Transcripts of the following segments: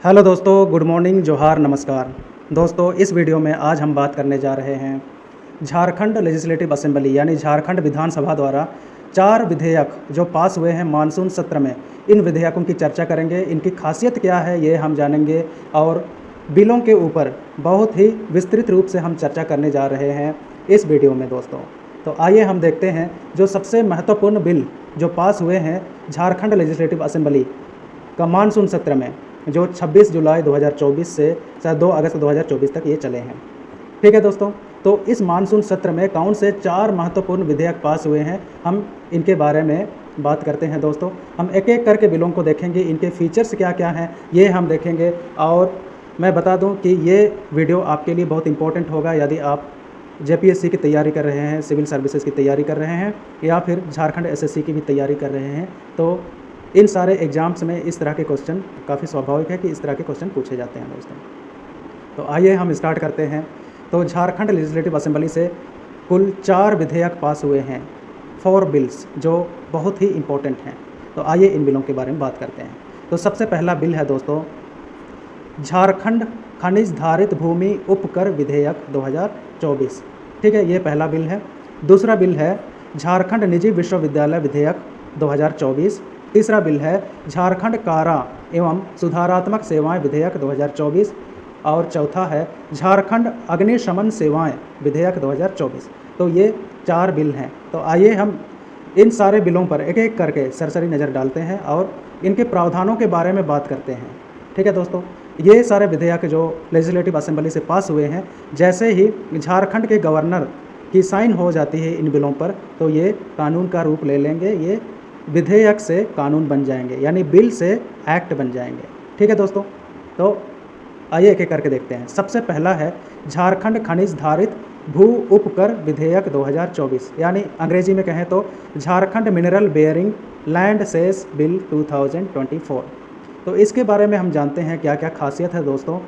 Hello दोस्तों, good morning, जोहार, नमस्कार। दोस्तों, इस वीडियो में आज हम बात करने जा रहे हैं झारखंड लेजिस्लेटिव असेंबली यानी झारखंड विधानसभा द्वारा 4 विधेयक जो पास हुए हैं मानसून सत्र में। इन विधेयकों की चर्चा करेंगे, इनकी खासियत क्या है ये हम जानेंगे और बिलों के ऊपर बहुत ही विस्तृत रूप से हम चर्चा करने जा रहे हैं इस वीडियो में दोस्तों। तो आइए हम देखते हैं जो सबसे महत्वपूर्ण बिल जो पास हुए हैं झारखंड लेजिस्लेटिव असेंबली का मानसून सत्र में, जो 26 जुलाई 2024 से शायद 2 अगस्त 2024 तक ये चले हैं। ठीक है दोस्तों, तो इस मानसून सत्र में कौन से 4 महत्वपूर्ण विधेयक पास हुए हैं, हम इनके बारे में बात करते हैं दोस्तों। हम एक एक करके बिलों को देखेंगे, इनके फीचर्स क्या क्या हैं ये हम देखेंगे। और मैं बता दूं कि ये वीडियो आपके लिए बहुत इंपॉर्टेंट होगा यदि आप जेपीएससी की तैयारी कर रहे हैं, सिविल सर्विसेज की तैयारी कर रहे हैं या फिर झारखंड एसएससी की भी तैयारी कर रहे हैं। तो इन सारे एग्ज़ाम्स में इस तरह के क्वेश्चन काफ़ी स्वाभाविक है कि इस तरह के क्वेश्चन पूछे जाते हैं दोस्तों। तो आइए हम स्टार्ट करते हैं। तो झारखंड लेजिस्लेटिव असेंबली से कुल 4 विधेयक पास हुए हैं, 4 बिल्स जो बहुत ही इम्पोर्टेंट हैं। तो आइए इन बिलों के बारे में बात करते हैं। तो सबसे पहला बिल है दोस्तों झारखंड खनिज धारित भूमि उपकर विधेयक 2024। ठीक है, ये पहला बिल है। दूसरा बिल है झारखंड निजी विश्वविद्यालय विधेयक 2024। तीसरा बिल है झारखंड कारा एवं सुधारात्मक सेवाएं विधेयक 2024 और चौथा है झारखंड अग्निशमन सेवाएं विधेयक 2024। तो ये 4 बिल हैं। तो आइए हम इन सारे बिलों पर एक एक करके सरसरी नज़र डालते हैं और इनके प्रावधानों के बारे में बात करते हैं। ठीक है दोस्तों, ये सारे विधेयक जो लेजिस्लेटिव असेंबली से पास हुए हैं, जैसे ही झारखंड के गवर्नर की साइन हो जाती है इन बिलों पर, तो ये कानून का रूप ले लेंगे, ये विधेयक से कानून बन जाएंगे, यानी बिल से एक्ट बन जाएंगे। ठीक है दोस्तों, तो आइए एक एक करके देखते हैं। सबसे पहला है झारखंड खनिज धारित भू उपकर विधेयक 2024, यानी अंग्रेजी में कहें तो Jharkhand mineral bearing land cess bill 2024। तो इसके बारे में हम जानते हैं क्या क्या खासियत है दोस्तों।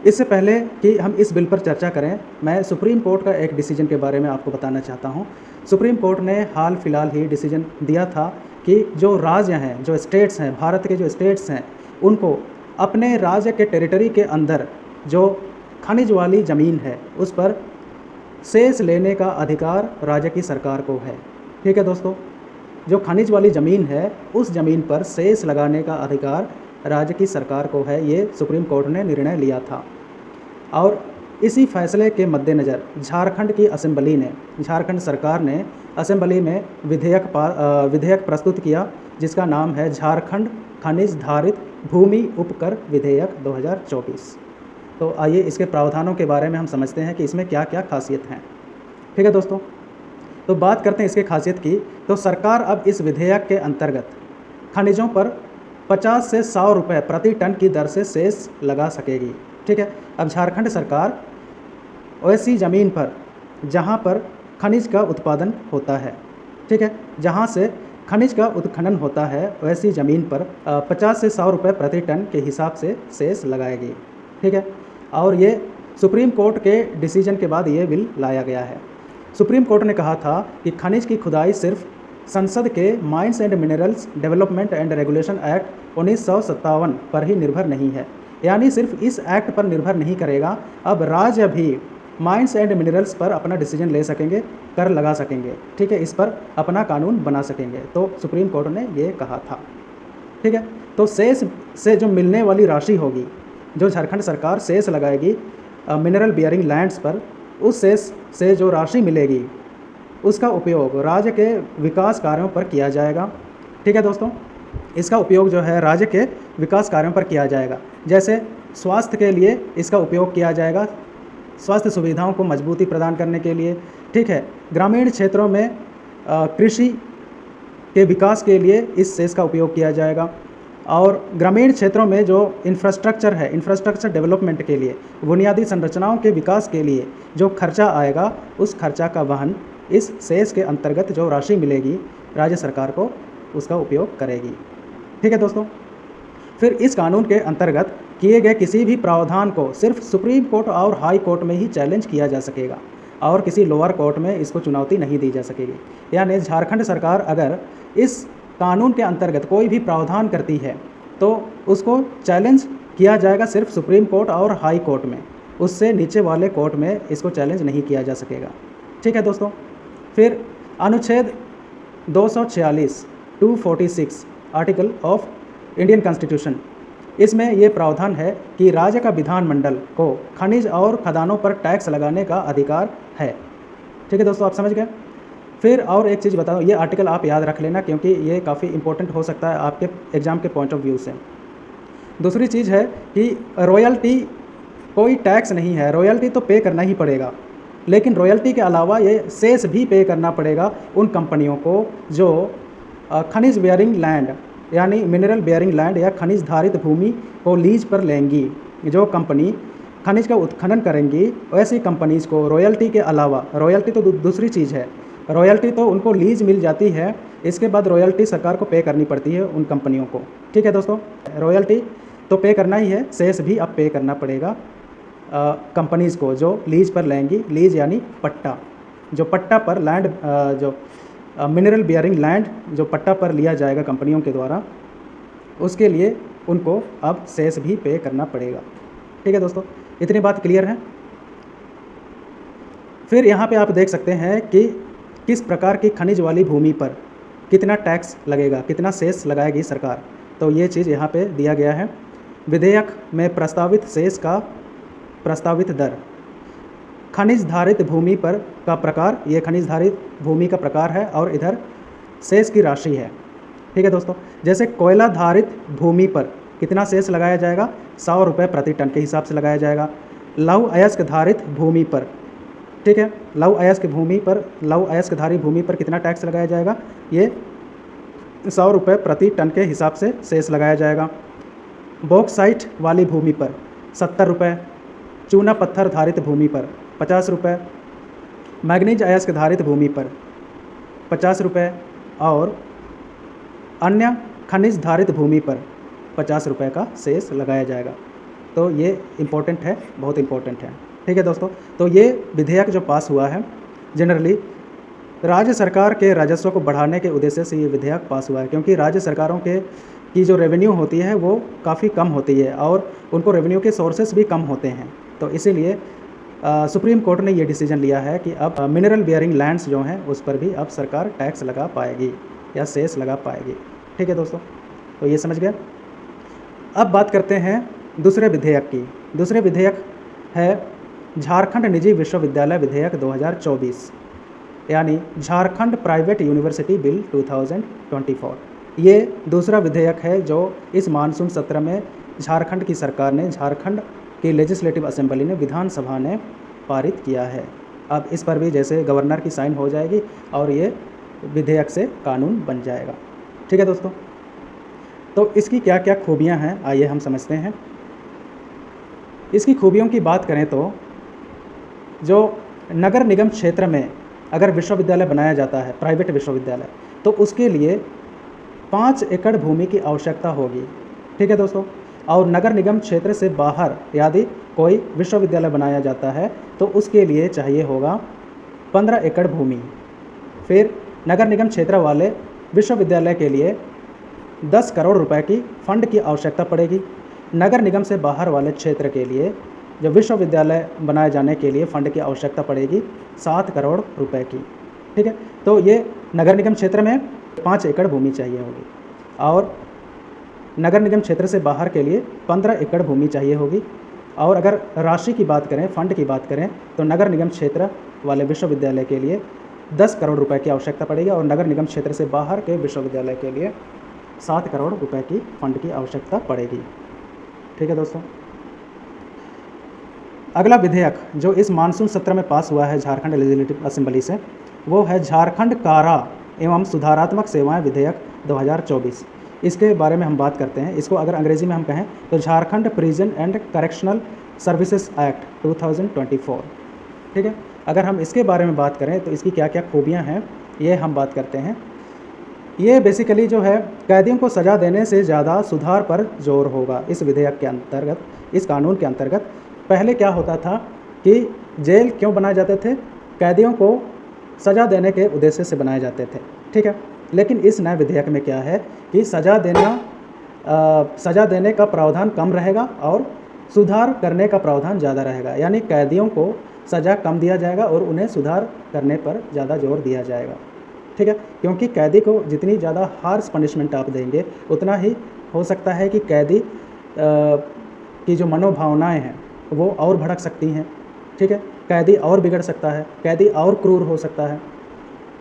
इससे पहले कि हम इस बिल पर चर्चा करें, मैं सुप्रीम कोर्ट का एक डिसीजन के बारे में आपको बताना चाहता हूं। सुप्रीम कोर्ट ने हाल फिलहाल ही डिसीजन दिया था कि जो राज्य हैं, जो स्टेट्स हैं, भारत के जो स्टेट्स हैं, उनको अपने राज्य के टेरिटरी के अंदर जो खनिज वाली ज़मीन है उस पर सेस लेने का अधिकार राज्य की सरकार को है। ठीक है दोस्तों, जो खनिज वाली ज़मीन है उस ज़मीन पर सेस लगाने का अधिकार राज्य की सरकार को है, ये सुप्रीम कोर्ट ने निर्णय लिया था। और इसी फैसले के मद्देनज़र झारखंड की असेंबली ने, झारखंड सरकार ने असेंबली में विधेयक प्रस्तुत किया जिसका नाम है झारखंड खनिज धारित भूमि उपकर विधेयक 2024। तो आइए इसके प्रावधानों के बारे में हम समझते हैं कि इसमें क्या क्या खासियत हैं। ठीक है दोस्तों, तो बात करते हैं इसके खासियत की। तो सरकार अब इस विधेयक के अंतर्गत खनिजों पर 50 से 100 रुपये प्रति टन की दर से सेस लगा सकेगी। ठीक है, अब झारखंड सरकार ऐसी ज़मीन पर जहां पर खनिज का उत्पादन होता है, ठीक है, जहां से खनिज का उत्खनन होता है, वैसी ज़मीन पर 50 से 100 रुपये प्रति टन के हिसाब से सेस लगाएगी। ठीक है, और ये सुप्रीम कोर्ट के डिसीजन के बाद ये बिल लाया गया है। सुप्रीम कोर्ट ने कहा था कि खनिज की खुदाई सिर्फ संसद के mines and minerals development and regulation act 1957 पर ही निर्भर नहीं है, यानी सिर्फ इस एक्ट पर निर्भर नहीं करेगा। अब राज्य भी माइंस एंड मिनरल्स पर अपना डिसीजन ले सकेंगे, कर लगा सकेंगे। ठीक है, इस पर अपना कानून बना सकेंगे। तो सुप्रीम कोर्ट ने ये कहा था। ठीक है, तो सेस से जो मिलने वाली राशि होगी, जो झारखंड सरकार सेस लगाएगी मिनरल बियरिंग लैंड्स पर, उस सेस से जो राशि मिलेगी उसका उपयोग राज्य के विकास कार्यों पर किया जाएगा। ठीक है दोस्तों, इसका उपयोग जो है राज्य के विकास कार्यों पर किया जाएगा। जैसे स्वास्थ्य के लिए इसका उपयोग किया जाएगा, स्वास्थ्य सुविधाओं को मजबूती प्रदान करने के लिए। ठीक है, ग्रामीण क्षेत्रों में कृषि के विकास के लिए इस सेस का उपयोग किया जाएगा। और ग्रामीण क्षेत्रों में जो इंफ्रास्ट्रक्चर है, इंफ्रास्ट्रक्चर डेवलपमेंट के लिए, बुनियादी संरचनाओं के विकास के लिए जो खर्चा आएगा, उस खर्चा का वहन इस सेस के अंतर्गत जो राशि मिलेगी राज्य सरकार को, उसका उपयोग करेगी। ठीक है दोस्तों, फिर इस कानून के अंतर्गत किए गए किसी भी प्रावधान को सिर्फ सुप्रीम कोर्ट और हाई कोर्ट में ही चैलेंज किया जा सकेगा और किसी लोअर कोर्ट में इसको चुनौती नहीं दी जा सकेगी। यानी झारखंड सरकार अगर इस कानून के अंतर्गत कोई भी प्रावधान करती है तो उसको चैलेंज किया जाएगा सिर्फ सुप्रीम कोर्ट और हाई कोर्ट में, उससे नीचे वाले कोर्ट में इसको चैलेंज नहीं किया जा सकेगा। ठीक है दोस्तों। फिर अनुच्छेद 246 246 आर्टिकल ऑफ इंडियन कॉन्स्टिट्यूशन, इसमें ये प्रावधान है कि राज्य का विधानमंडल को खनिज और खदानों पर टैक्स लगाने का अधिकार है। ठीक है दोस्तों, आप समझ गए। फिर और एक चीज़ बताओ, ये आर्टिकल आप याद रख लेना क्योंकि ये काफ़ी इंपॉर्टेंट हो सकता है आपके एग्ज़ाम के पॉइंट ऑफ व्यू से। दूसरी चीज़ है कि रॉयल्टी कोई टैक्स नहीं है, रॉयल्टी तो पे करना ही पड़ेगा, लेकिन रॉयल्टी के अलावा ये सेस भी पे करना पड़ेगा उन कंपनियों को जो खनिज बेयरिंग लैंड यानी मिनरल बेयरिंग लैंड या खनिज धारित भूमि को लीज पर लेंगी। जो कंपनी खनिज का उत्खनन करेंगी ऐसी कंपनीज़ को रॉयल्टी के अलावा, रॉयल्टी तो दूसरी चीज़ है, रॉयल्टी तो उनको लीज मिल जाती है, इसके बाद रॉयल्टी सरकार को पे करनी पड़ती है उन कंपनियों को। ठीक है दोस्तों, रॉयल्टी तो पे करना ही है, सेस भी अब पे करना पड़ेगा कंपनीज़ को जो लीज पर लेंगी। लीज यानी पट्टा, जो पट्टा पर लैंड जो मिनरल बेयरिंग लैंड जो पट्टा पर लिया जाएगा कंपनियों के द्वारा, उसके लिए उनको अब सेस भी पे करना पड़ेगा। ठीक है दोस्तों, इतनी बात क्लियर है। फिर यहाँ पे आप देख सकते हैं कि किस प्रकार की खनिज वाली भूमि पर कितना टैक्स लगेगा, कितना सेस लगाएगी सरकार। तो ये चीज़ यहाँ पे दिया गया है। विधेयक में प्रस्तावित सेस का प्रस्तावित दर, खनिज धारित भूमि पर का प्रकार, ये खनिज धारित भूमि का प्रकार है और इधर सेस की राशि है। ठीक है दोस्तों, जैसे कोयला धारित भूमि पर कितना सेस लगाया जाएगा, 100 रुपये प्रति टन के हिसाब से लगाया जाएगा। लौह अयस्क धारित भूमि पर, ठीक है, लौह अयस्क धारित भूमि पर कितना टैक्स लगाया जाएगा, ये 100 रुपये प्रति टन के हिसाब से सेस लगाया जाएगा। बॉक्साइट वाली भूमि पर 70 रुपये, चूना पत्थर धारित भूमि पर 50 रुपये, मैग्नीज अयस्क धारित भूमि पर 50 रुपये और अन्य खनिज धारित भूमि पर 50 रुपये का सेस लगाया जाएगा। तो ये इम्पोर्टेंट है, बहुत इम्पोर्टेंट है। ठीक है दोस्तों, तो ये विधेयक जो पास हुआ है, जनरली राज्य सरकार के राजस्व को बढ़ाने के उद्देश्य से ये विधेयक पास हुआ है, क्योंकि राज्य सरकारों की जो रेवेन्यू होती है वो काफ़ी कम होती है और उनको रेवेन्यू के सोर्सेस भी कम होते हैं। तो इसीलिए सुप्रीम कोर्ट ने ये डिसीजन लिया है कि अब मिनरल बेयरिंग लैंड्स जो हैं उस पर भी अब सरकार टैक्स लगा पाएगी या सेस लगा पाएगी। ठीक है दोस्तों, तो ये समझ गए। अब बात करते हैं दूसरे विधेयक की। दूसरे विधेयक है झारखंड निजी विश्वविद्यालय विधेयक 2024 यानी झारखंड प्राइवेट यूनिवर्सिटी बिल 2024। ये दूसरा विधेयक है जो इस मानसून सत्र में झारखंड की सरकार ने, झारखंड की लेजिस्लेटिव असेंबली ने, विधानसभा ने पारित किया है। अब इस पर भी जैसे गवर्नर की साइन हो जाएगी और ये विधेयक से कानून बन जाएगा। ठीक है दोस्तों, तो इसकी क्या क्या खूबियां हैं आइए हम समझते हैं। इसकी खूबियों की बात करें तो जो नगर निगम क्षेत्र में अगर विश्वविद्यालय बनाया जाता है, प्राइवेट विश्वविद्यालय, तो उसके लिए 5 एकड़ भूमि की आवश्यकता होगी। ठीक है दोस्तों, और नगर निगम क्षेत्र से बाहर यदि कोई विश्वविद्यालय बनाया जाता है तो उसके लिए चाहिए होगा 15 एकड़ भूमि। फिर नगर निगम क्षेत्र वाले विश्वविद्यालय के लिए 10 करोड़ रुपए की फंड की आवश्यकता पड़ेगी। नगर निगम से बाहर वाले क्षेत्र के लिए जो विश्वविद्यालय बनाए जाने के लिए फंड की आवश्यकता पड़ेगी 7 करोड़ रुपए की। ठीक है, तो ये नगर निगम क्षेत्र में 5 एकड़ भूमि चाहिए होगी और नगर निगम क्षेत्र से बाहर के लिए 15 एकड़ भूमि चाहिए होगी। और अगर राशि की बात करें, फंड की बात करें, तो नगर निगम क्षेत्र वाले विश्वविद्यालय के लिए 10 करोड़ रुपए की आवश्यकता पड़ेगी और नगर निगम क्षेत्र से बाहर के विश्वविद्यालय के लिए 7 करोड़ रुपए की फंड की आवश्यकता पड़ेगी। ठीक है दोस्तों, अगला विधेयक जो इस मानसून सत्र में पास हुआ है झारखंड लेजिस्लेटिव असेंबली से, वो है झारखंड कारा एवं सुधारात्मक सेवाएं विधेयक 2024। इसके बारे में हम बात करते हैं। इसको अगर अंग्रेजी में हम कहें तो Jharkhand prison and correctional services act 2024। ठीक है, अगर हम इसके बारे में बात करें तो इसकी क्या क्या खूबियां हैं ये हम बात करते हैं। ये बेसिकली जो है कैदियों को सज़ा देने से ज़्यादा सुधार पर जोर होगा इस विधेयक के अंतर्गत, इस कानून के अंतर्गत। पहले क्या होता था कि जेल क्यों बनाए जाते थे, कैदियों को सज़ा देने के उद्देश्य से बनाए जाते थे। ठीक है, लेकिन इस नए विधेयक में क्या है कि सज़ा देना सज़ा देने का प्रावधान कम रहेगा और सुधार करने का प्रावधान ज़्यादा रहेगा। यानी कैदियों को सज़ा कम दिया जाएगा और उन्हें सुधार करने पर ज़्यादा जोर दिया जाएगा। ठीक है, क्योंकि कैदी को जितनी ज़्यादा हार्श पनिशमेंट आप देंगे उतना ही हो सकता है कि कैदी की जो मनोभावनाएं हैं वो और भड़क सकती हैं। ठीक है, कैदी और बिगड़ सकता है, कैदी और क्रूर हो सकता है।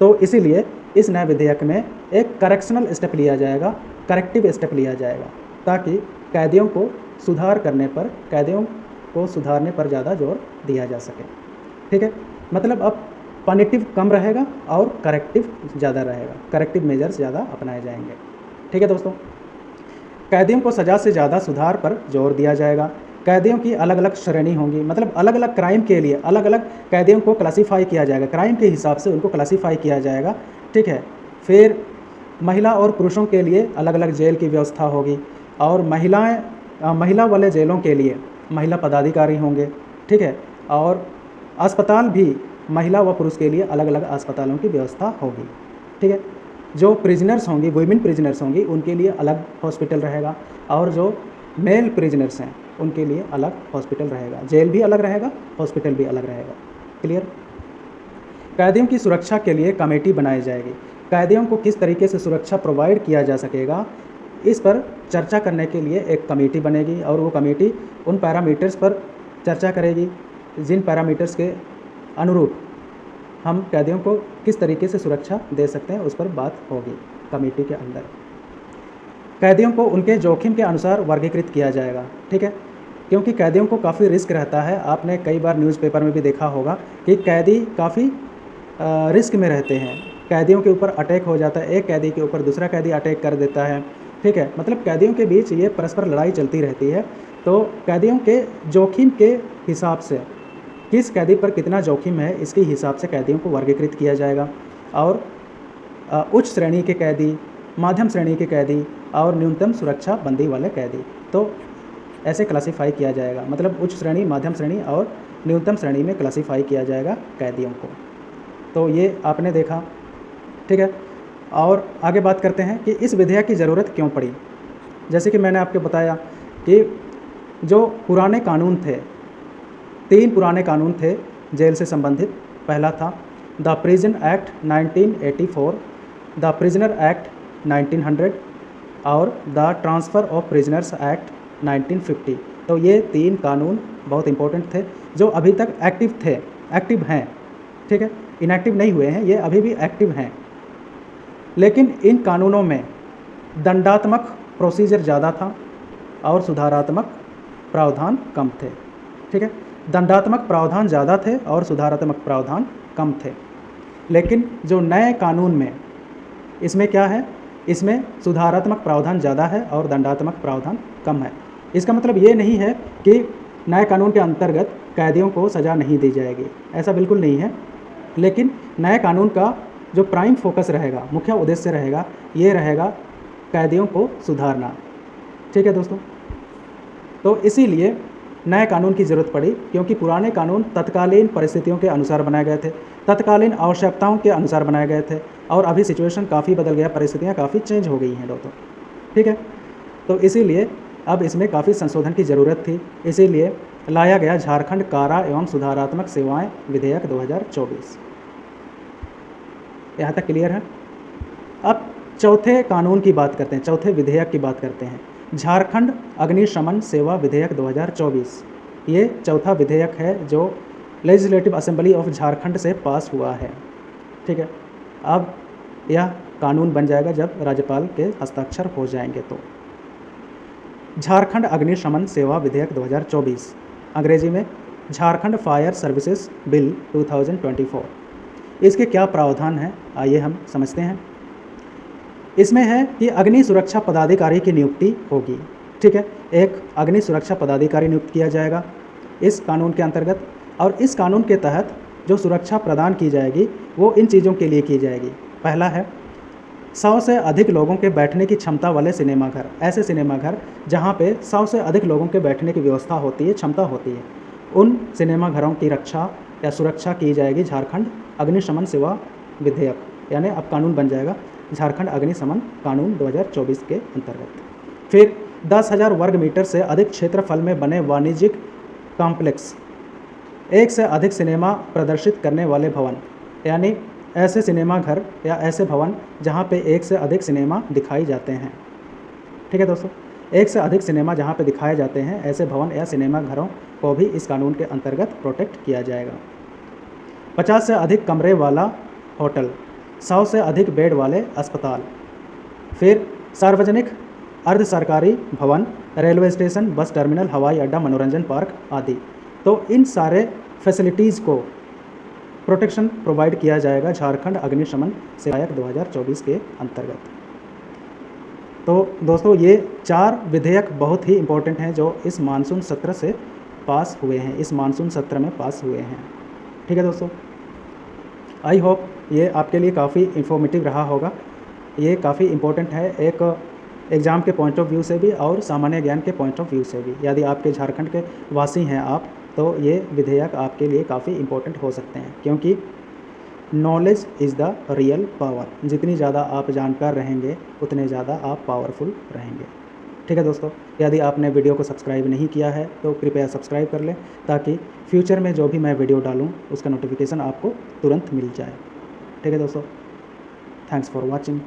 तो इसीलिए इस नए विधेयक में एक करेक्शनल स्टेप लिया जाएगा, करेक्टिव स्टेप लिया जाएगा, ताकि कैदियों को सुधार करने पर, कैदियों को सुधारने पर ज़्यादा जोर दिया जा सके। ठीक है, मतलब अब पनिटिव कम रहेगा और करेक्टिव ज़्यादा रहेगा, करेक्टिव मेजर्स ज़्यादा अपनाए जाएंगे। ठीक है दोस्तों, कैदियों को सज़ा से ज़्यादा सुधार पर जोर दिया जाएगा। कैदियों की अलग अलग श्रेणी होंगी, मतलब अलग अलग क्राइम के लिए अलग अलग कैदियों को क्लासीफाई किया जाएगा, क्राइम के हिसाब से उनको क्लासीफाई किया जाएगा। ठीक है, फिर महिला और पुरुषों के लिए अलग अलग जेल की व्यवस्था होगी और महिला वाले जेलों के लिए महिला पदाधिकारी होंगे। ठीक है, और अस्पताल भी महिला व पुरुष के लिए अलग अलग अस्पतालों की व्यवस्था होगी। ठीक है, जो प्रिजनर्स होंगी, वुमेन प्रिजनर्स होंगी, उनके लिए अलग हॉस्पिटल रहेगा और जो मेल प्रिजनर्स हैं उनके लिए अलग हॉस्पिटल रहेगा। जेल भी अलग रहेगा, हॉस्पिटल भी अलग रहेगा। क्लियर। कैदियों की सुरक्षा के लिए कमेटी बनाई जाएगी। कैदियों को किस तरीके से सुरक्षा प्रोवाइड किया जा सकेगा, इस पर चर्चा करने के लिए एक कमेटी बनेगी और वो कमेटी उन पैरामीटर्स पर चर्चा करेगी जिन पैरामीटर्स के अनुरूप हम कैदियों को किस तरीके से सुरक्षा दे सकते हैं, उस पर बात होगी कमेटी के अंदर। कैदियों को उनके जोखिम के अनुसार वर्गीकृत किया जाएगा। ठीक है, क्योंकि कैदियों को काफ़ी रिस्क रहता है। आपने कई बार न्यूज़पेपर में भी देखा होगा कि कैदी काफ़ी रिस्क में रहते हैं। कैदियों के ऊपर अटैक हो जाता है, एक कैदी के ऊपर दूसरा कैदी अटैक कर देता है। ठीक है, मतलब कैदियों के बीच ये परस्पर लड़ाई चलती रहती है। तो कैदियों के जोखिम के हिसाब से किस कैदी पर कितना जोखिम है, इसके हिसाब से कैदियों को वर्गीकृत किया जाएगा और उच्च श्रेणी के कैदी, मध्यम श्रेणी के कैदी और न्यूनतम सुरक्षा बंदी वाले कैदी, तो ऐसे क्लासीफाई किया जाएगा। मतलब उच्च श्रेणी, मध्यम श्रेणी और न्यूनतम श्रेणी में क्लासीफाई किया जाएगा कैदियों को। तो ये आपने देखा। ठीक है, और आगे बात करते हैं कि इस विधेयक की ज़रूरत क्यों पड़ी। जैसे कि मैंने आपको बताया कि जो पुराने कानून थे, 3 पुराने कानून थे जेल से संबंधित। पहला था the prison act 1984, the prisoner act 1900 और the transfer of prisoners act 1950। तो ये 3 कानून बहुत इंपॉर्टेंट थे जो अभी तक एक्टिव हैं। ठीक है, इनएक्टिव नहीं हुए हैं, ये अभी भी एक्टिव हैं। लेकिन इन कानूनों में दंडात्मक प्रोसीजर ज़्यादा था और सुधारात्मक प्रावधान कम थे। ठीक है, दंडात्मक प्रावधान ज़्यादा थे और सुधारात्मक प्रावधान कम थे। लेकिन जो नए कानून में, इसमें क्या है, इसमें सुधारात्मक प्रावधान ज़्यादा है और दंडात्मक प्रावधान कम है। इसका मतलब ये नहीं है कि नए कानून के अंतर्गत कैदियों को सज़ा नहीं दी जाएगी, ऐसा बिल्कुल नहीं है। लेकिन नए कानून का जो प्राइम फोकस रहेगा, मुख्य उद्देश्य रहेगा, ये रहेगा कैदियों को सुधारना। ठीक है दोस्तों, तो इसीलिए नए कानून की ज़रूरत पड़ी, क्योंकि पुराने कानून तत्कालीन परिस्थितियों के अनुसार बनाए गए थे, तत्कालीन आवश्यकताओं के अनुसार बनाए गए थे और अभी सिचुएशन काफ़ी बदल गया, परिस्थितियाँ काफ़ी चेंज हो गई हैं दोस्तों। ठीक है, तो इसीलिए अब इसमें काफ़ी संशोधन की ज़रूरत थी, इसीलिए लाया गया झारखंड कारा एवं सुधारात्मक सेवाएं विधेयक 2024। यहाँ तक क्लियर है। अब चौथे कानून की बात करते हैं, चौथे विधेयक की बात करते हैं, झारखंड अग्निशमन सेवा विधेयक 2024। ये चौथा विधेयक है जो लेजिस्लेटिव असेंबली ऑफ झारखंड से पास हुआ है। ठीक है, अब यह कानून बन जाएगा जब राज्यपाल के हस्ताक्षर हो जाएंगे। तो झारखंड अग्निशमन सेवा विधेयक 2024, अंग्रेजी में झारखंड फायर सर्विसेज बिल 2024। इसके क्या प्रावधान हैं, आइए हम समझते हैं। इसमें है कि अग्नि सुरक्षा पदाधिकारी की नियुक्ति होगी। ठीक है, एक अग्नि सुरक्षा पदाधिकारी नियुक्त किया जाएगा इस कानून के अंतर्गत, और इस कानून के तहत जो सुरक्षा प्रदान की जाएगी वो इन चीज़ों के लिए की जाएगी। पहला है 100 से अधिक लोगों के बैठने की क्षमता वाले सिनेमाघर, ऐसे सिनेमाघर जहाँ पे 100 से अधिक लोगों के बैठने की व्यवस्था होती है, क्षमता होती है, उन सिनेमाघरों की रक्षा या सुरक्षा की जाएगी झारखंड अग्निशमन सेवा विधेयक, यानी अब कानून बन जाएगा झारखंड अग्निशमन कानून 2024 के अंतर्गत। फिर 10,000 वर्ग मीटर से अधिक क्षेत्रफल में बने वाणिज्यिक कॉम्प्लेक्स, एक से अधिक सिनेमा प्रदर्शित करने वाले भवन, यानी ऐसे सिनेमा घर या ऐसे भवन जहाँ पे एक से अधिक सिनेमा दिखाई जाते हैं। ठीक है दोस्तों, एक से अधिक सिनेमा जहाँ पे दिखाए जाते हैं, ऐसे भवन या सिनेमा घरों को भी इस कानून के अंतर्गत प्रोटेक्ट किया जाएगा। 50 से अधिक कमरे वाला होटल, 100 से अधिक बेड वाले अस्पताल, फिर सार्वजनिक अर्ध सरकारी भवन, रेलवे स्टेशन, बस टर्मिनल, हवाई अड्डा, मनोरंजन पार्क आदि। तो इन सारे फैसिलिटीज़ को प्रोटेक्शन प्रोवाइड किया जाएगा झारखंड अग्निशमन सेवा आयोग 2024 के अंतर्गत। तो दोस्तों, ये 4 विधेयक बहुत ही इम्पोर्टेंट हैं जो इस मानसून सत्र से पास हुए हैं, इस मानसून सत्र में पास हुए हैं। ठीक है दोस्तों, आई होप ये आपके लिए काफ़ी इन्फॉर्मेटिव रहा होगा। ये काफ़ी इम्पोर्टेंट है, एक एग्ज़ाम के पॉइंट ऑफ व्यू से भी और सामान्य ज्ञान के पॉइंट ऑफ व्यू से भी। यदि आपके झारखंड के वासी हैं आप, तो ये विधेयक आपके लिए काफ़ी इम्पोर्टेंट हो सकते हैं, क्योंकि knowledge is the real power. जितनी ज़्यादा आप जानकार रहेंगे उतने ज़्यादा आप पावरफुल रहेंगे। ठीक है दोस्तों, यदि आपने वीडियो को सब्सक्राइब नहीं किया है तो कृपया सब्सक्राइब कर लें, ताकि फ्यूचर में जो भी मैं वीडियो डालूँ उसका नोटिफिकेशन आपको तुरंत मिल जाए। ठीक है दोस्तों, थैंक्स फॉर वॉचिंग।